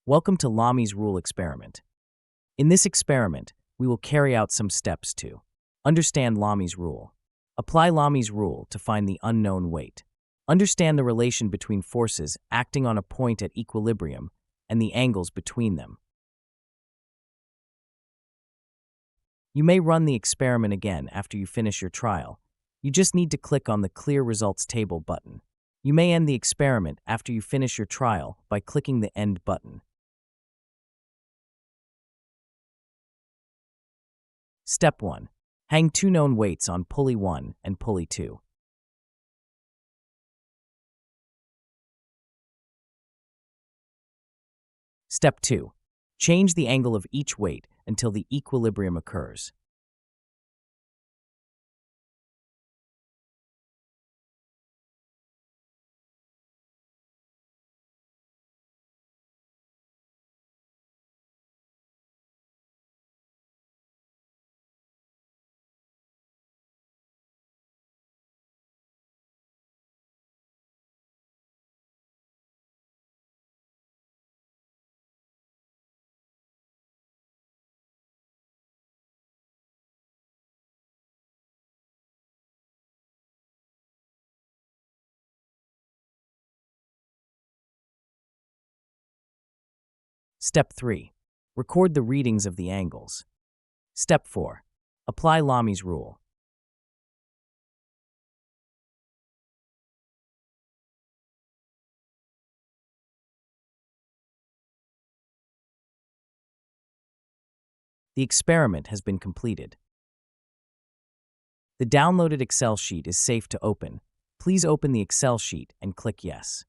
Welcome to Lamy's rule experiment. In this experiment, we will carry out some steps to understand Lamy's rule. Apply Lamy's rule to find the unknown weight. Understand the relation between forces acting on a point at equilibrium and the angles between them. You may run the experiment again after you finish your trial. You just need to click on the Clear Results Table button. You may end the experiment after you finish your trial by clicking the End button. Step 1. Hang two known weights on pulley 1 and pulley 2. Step 2. Change the angle of each weight until the equilibrium occurs. Step 3. Record the readings of the angles. Step 4. Apply Lamy's rule. The experiment has been completed. The downloaded Excel sheet is safe to open. Please open the Excel sheet and click Yes.